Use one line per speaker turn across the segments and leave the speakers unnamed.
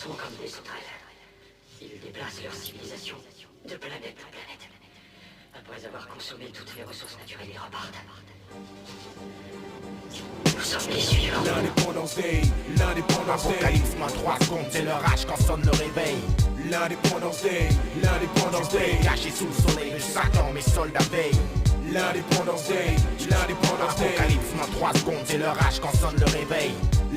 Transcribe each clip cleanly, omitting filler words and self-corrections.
sont comme des sauterelles. Ils déplacent leur civilisation de planète en planète. Après avoir consommé toutes les ressources naturelles, ils repartent. Nous sommes les suivants.
L'indépendance day, l'indépendance day.
Apocalypse, moins 3 secondes, c'est leur âge quand sonne le réveil.
L'indépendance day, l'indépendance day.
Caché sous le soleil de Satan, mes soldats veillent.
L'indépendance day, l'indépendance day.
Apocalypse, moins 3 secondes, c'est leur âge quand sonne le réveil.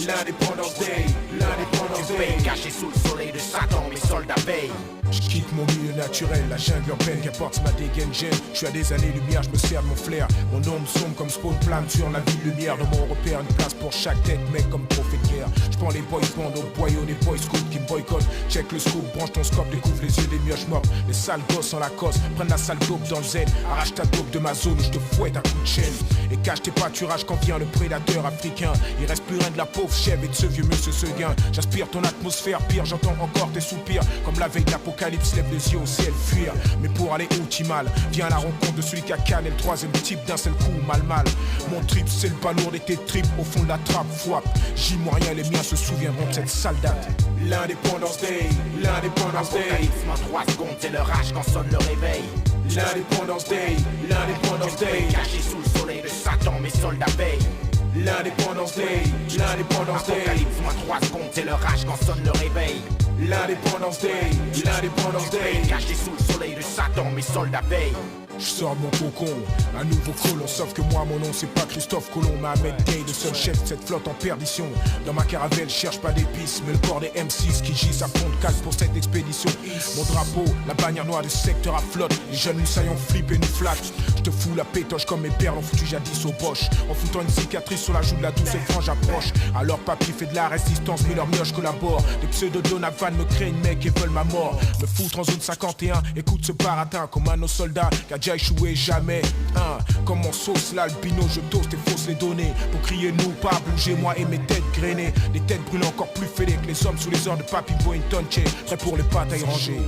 L'indépendance day, l'indépendance day.
Caché sous le soleil de Satan, mes soldats veillent.
Je quitte mon milieu naturel, la jungle urbaine, qu'importe ma dégaine gêne. Je suis à des années-lumière, je me sers de mon flair. Mon ombre sombre comme spawn plane sur la ville lumière. Dans mon repère, une place pour chaque tête, mec comme trophée de guerre. Je prends les boys bands au boyau, les boys scouts qui me boycottent. Check le scoop, branche ton scope, découvre les yeux des mioches mortes. Les sales gosses en la cosse, prennent la sale dope dans le zen. Arrache ta dope de ma zone où je te fouette à coups de chaîne. Et cache tes pâturages quand vient le prédateur africain. Il reste plus rien de la pauvre chèvre et de ce vieux monsieur Seguin. J'aspire ton atmosphère, pire, j'entends encore tes soupirs. Comme la veille de l'apocalypse, lève les yeux au ciel, fuir. Mais pour aller où t'y mal, viens à la rencontre de celui qui a canné le troisième type d'un seul coup, mal. Mon trip, c'est le balourd et tes tripes au fond de la trappe, fouap. J'y moi rien, les miens se souviendront de cette sale date. L'indépendance day, l'indépendance day.
Apocalypse, moins 3 secondes, c'est leur âge quand sonne le réveil.
L'indépendance day, l'indépendance day.
Caché sous le soleil de Satan, mes soldats veillent.
L'indépendance day, l'indépendance day.
Apocalypse, moins 3 secondes, c'est leur âge quand sonne le réveil.
L'indépendance day, l'indépendance day.
Caché sous le soleil de Satan, mes soldats veillent.
Je sors de mon cocon, un nouveau colon. Sauf que moi, mon nom c'est pas Christophe Colomb, mais Ahmed Day, le seul chef de cette flotte en perdition. Dans ma caravelle, je cherche pas d'épices, mais le corps des M6 qui gissent à fond de cale pour cette expédition. Mon drapeau, la bannière noire du secteur à flotte. Les jeunes saillants flippent et nous flattent. Je te fous la pétoche comme mes perles ont foutu jadis au boche. En foutant une cicatrice sur la joue de la douce et frange approche. Alors papy fait de la résistance, mais leur mioche collabore. Des pseudo-donavan me créent une mec et veulent ma mort. Me foutre en zone 51, écoute ce baratin comme un de nos soldats qui a déjà échoué jamais. Comme mon sauce l'albino, je toast et fausse les données. Pour crier nous pas bouger moi et mes têtes grainées. Les têtes brûlent encore plus fêlées que les hommes sous les ordres de Papy Boynton, prêt pour les batailles rangées.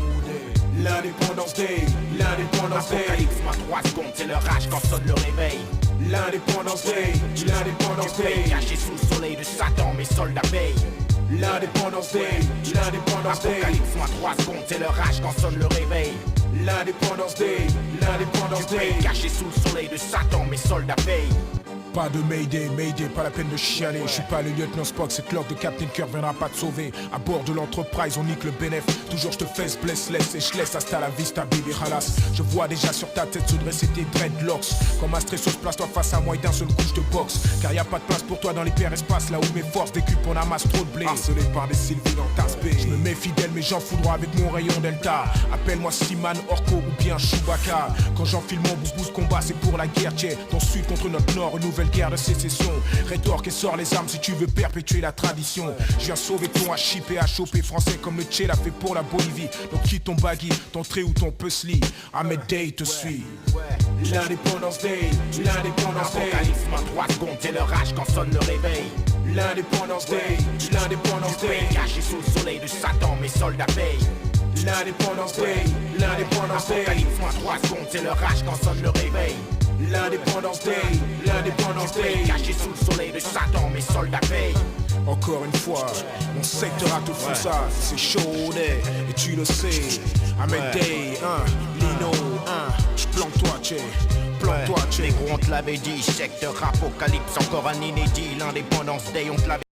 L'indépendance day, l'indépendance day.
Apocalypse, moins 3 secondes, c'est leur âge quand sonne le réveil.
L'indépendance day, l'indépendance day.
Caché sous le soleil de Satan, mes soldats veillent.
L'indépendance day, l'indépendance day.
Apocalypse, moins 3 secondes, c'est leur âge quand sonne le réveil.
L'indépendance day, l'indépendance day.
Caché sous le soleil de Satan, mes soldats veillent.
Pas de Mayday, Mayday, pas la peine de chialer. Je suis pas le lieutenant Spock, cette l'ordre de Captain Kirk viendra pas te sauver. À bord de l'Enterprise, on nique le bénéf. Toujours je te fesse, blesse, laisse et je laisse hasta la vista, baby halas. Je vois déjà sur ta tête se dresser tes dreadlocks. Comme un stressos, place-toi face à moi et d'un seul coup je te boxe. Car y a pas de place pour toi dans l'hyperespace, là où mes forces décupent, on amasse trop de blé. Harcelé par des Sylvie dans tasse B. Je me mets fidèle, mais j'en foudroie avec mon rayon Delta. Appelle-moi Siman, Orko ou bien Chewbacca. Quand j'enfile mon boubou de combat, c'est pour la guerre, tiens. Ton sud contre notre nord, une nouvelle guerre de sécession. Rétorque et sors les armes si tu veux perpétuer la tradition. Je viens sauver ton hachip et à choper français comme le Tché l'a fait pour la Bolivie. Donc quitte ton baggy, ton trait ou ton puzzle. Ahmed Day te suit. L'indépendance day, l'indépendance day.
Apocalypse, moins 3 secondes, c'est leur âge quand sonne le réveil.
L'indépendance day, l'indépendance day.
Caché sous le soleil de Satan, mes soldats veillent.
L'indépendance day, l'indépendance day.
Apocalypse, moins 3 secondes, c'est leur âge quand sonne le réveil.
L'indépendance day, l'indépendance day.
Caché sous le soleil de Satan, mes soldats veillent.
Encore une fois, mon secteur a tout fou ça, c'est chaud et tu le sais. Ahmed Day, Lino, plante-toi, Tché, plante-toi, Tché.
Les gros on te l'avait dit, secteur apocalypse, encore un inédit. L'indépendance day, on te l'avait